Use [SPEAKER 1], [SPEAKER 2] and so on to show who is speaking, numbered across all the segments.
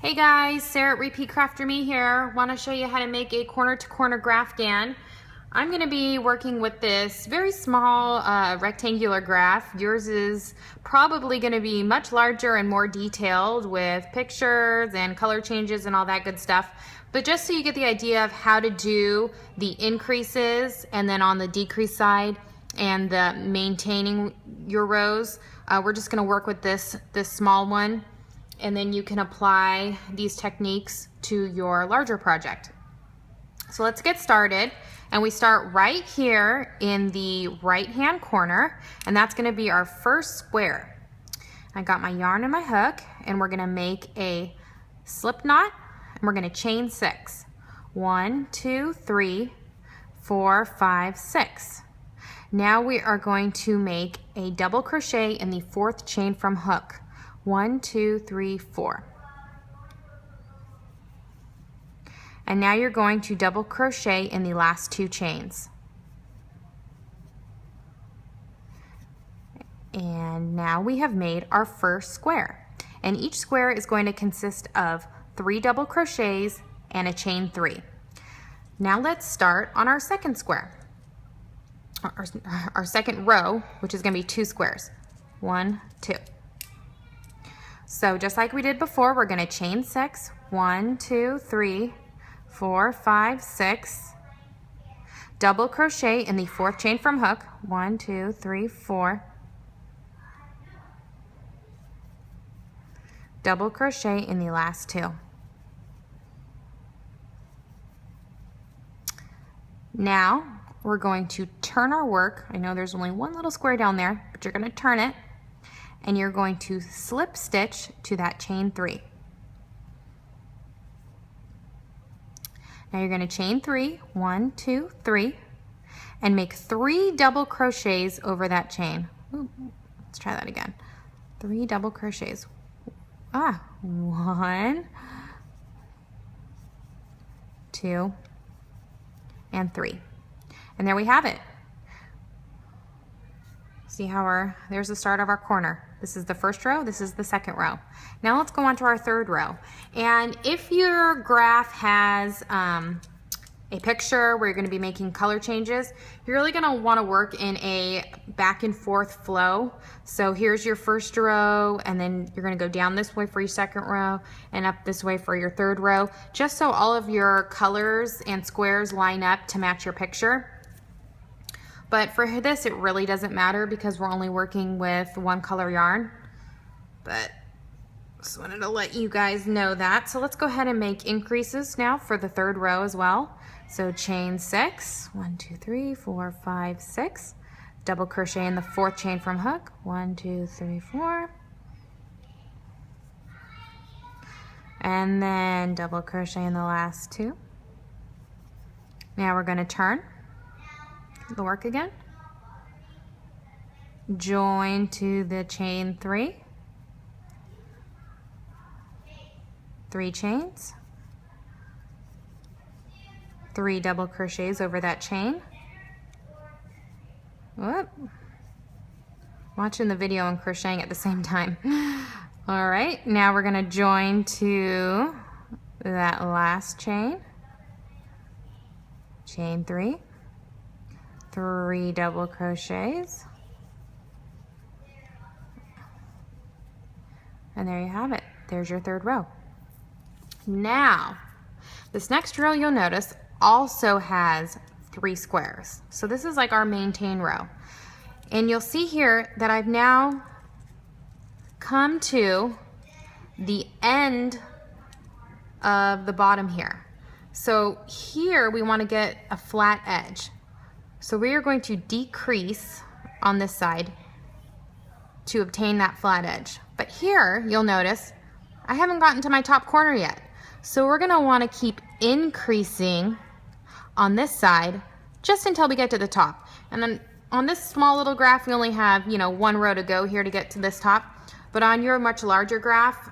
[SPEAKER 1] Hey guys, Sarah at Repeat Crafter Me here. Want to show you how to make a corner-to-corner Graphgan. I'm going to be working with this very small rectangular graph. Yours is probably going to be much larger and more detailed with pictures and color changes and all that good stuff. But just so you get the idea of how to do the increases and then on the decrease side and the maintaining your rows, we're just going to work with this small one. And then you can apply these techniques to your larger project. So let's get started, and we start right here in the right hand corner, and that's going to be our first square. I got my yarn and my hook, and we're going to make a slip knot, and we're going to chain 6. 1, 2, 3, 4, 5, 6. Now we are going to make a double crochet in the 4th chain from hook. 1, 2, 3, 4. And now you're going to double crochet in the last 2 chains. And now we have made our first square. And each square is going to consist of 3 double crochets and a chain 3. Now let's start on our second square. Our second row, which is going to be 2 squares. 1, 2. So just like we did before, we're going to chain 6. 1, 2, 3, 4, 5, 6. Double crochet in the 4th chain from hook. 1, 2, 3, 4. Double crochet in the last 2. Now we're going to turn our work. I know there's only one little square down there, but you're going to turn it. And you're going to slip stitch to that chain 3. Now you're going to chain 3, 1, 2, 3, and make 3 double crochets over that chain. Ooh, let's try that again. 3 double crochets. 1, 2, and 3. And there we have it. See how there's the start of our corner. This is the first row, this is the second row. Now let's go on to our third row. And if your graph has a picture where you're going to be making color changes, you're really going to want to work in a back and forth flow. So here's your first row, and then you're going to go down this way for your second row and up this way for your third row, just so all of your colors and squares line up to match your picture. But for this, it really doesn't matter because we're only working with one color yarn. But just wanted to let you guys know that. So let's go ahead and make increases now for the third row as well. So chain 6, 1, 2, 3, 4, 5, 6. Double crochet in the 4th chain from hook. 1, 2, 3, 4. And then double crochet in the last 2. Now we're going to turn the work again, join to the chain 3, 3 chains, 3 double crochets over that chain. Whoop. Watching the video and crocheting at the same time. All right, now we're going to join to that last chain, chain 3, 3 double crochets, and there you have it. There's your third row. Now this next row, you'll notice, also has 3 squares. So this is like our maintain row, and you'll see here that I've now come to the end of the bottom here. So here we want to get a flat edge. So we are going to decrease on this side to obtain that flat edge. But here, you'll notice, I haven't gotten to my top corner yet. So we're going to want to keep increasing on this side just until we get to the top. And then on this small little graph, we only have, one row to go here to get to this top. But on your much larger graph,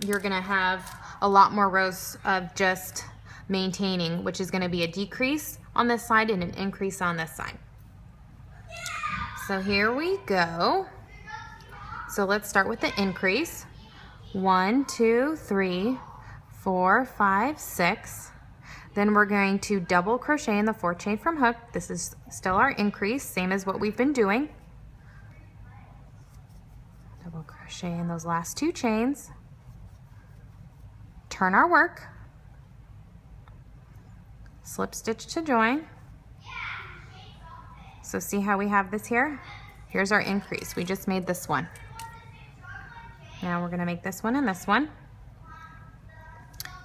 [SPEAKER 1] you're going to have a lot more rows of just maintaining, which is going to be a decrease on this side and an increase on this side. So here we go. So let's start with the increase. 1, 2, 3, 4, 5, 6. Then we're going to double crochet in the 4th chain from hook. This is still our increase, same as what we've been doing. Double crochet in those last 2 chains. Turn our work. Slip stitch to join. So see how we have this here? Here's our increase. We just made this one. Now we're going to make this one and this one.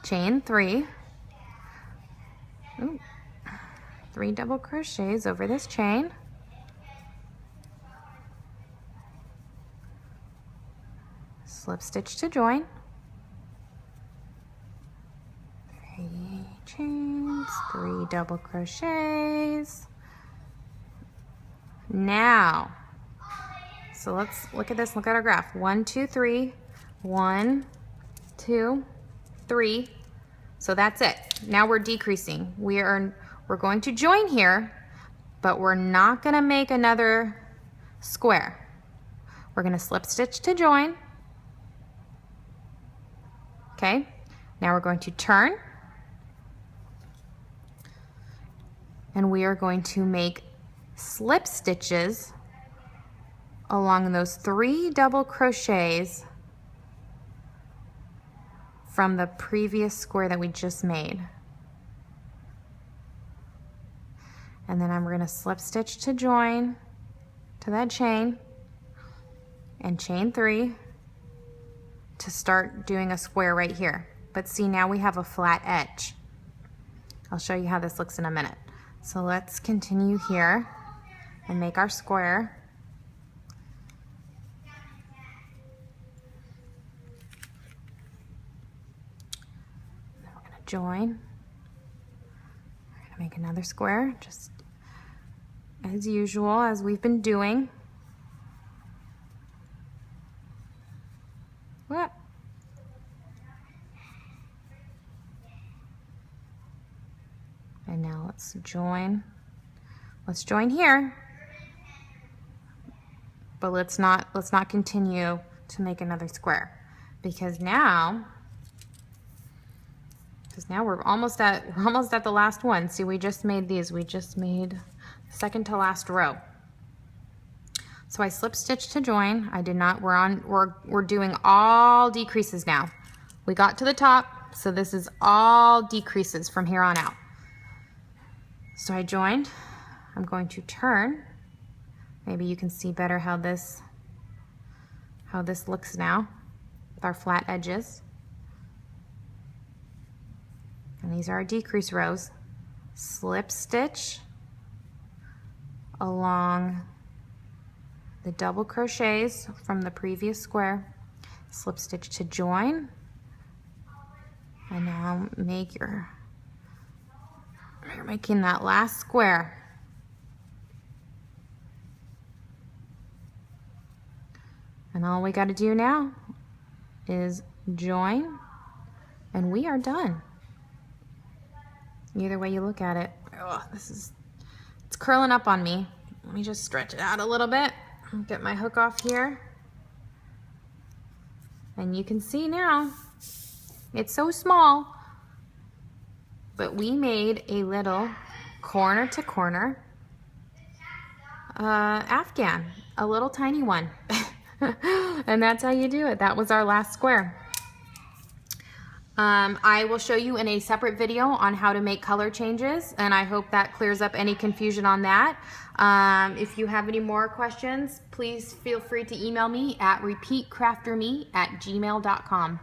[SPEAKER 1] Chain 3. Ooh. 3 double crochets over this chain. Slip stitch to join. 3 chains, 3 double crochets. Now, so let's look at this, look at our graph. 1, 2, 3, 1, 2, 3. So that's it. Now we're decreasing. We're going to join here, but we're not gonna make another square. We're gonna slip stitch to join. Okay, now we're going to turn, and we are going to make slip stitches along those 3 double crochets from the previous square that we just made. And then I'm going to slip stitch to join to that chain and chain 3 to start doing a square right here. But see, now we have a flat edge. I'll show you how this looks in a minute. So let's continue here and make our square. Then we're going to join. We're going to make another square, just as usual, as we've been doing. What? And now let's join. Let's join here. But let's not continue to make another square, because now we're almost at the last one. See, we just made these. We just made second to last row. So I slip stitch to join. I did not. We're doing all decreases now. We got to the top, so this is all decreases from here on out. So I joined. I'm going to turn. Maybe you can see better how this looks now with our flat edges. And these are our decrease rows. Slip stitch along the double crochets from the previous square. Slip stitch to join. And now you're making that last square. And all we got to do now is join, and we are done. Either way you look at it. Oh, it's curling up on me. Let me just stretch it out a little bit. Get my hook off here. And you can see now, it's so small, but we made a little corner to corner Afghan, a little tiny one. And that's how you do it. That was our last square. I will show you in a separate video on how to make color changes, and I hope that clears up any confusion on that. If you have any more questions, please feel free to email me at repeatcrafterme@gmail.com.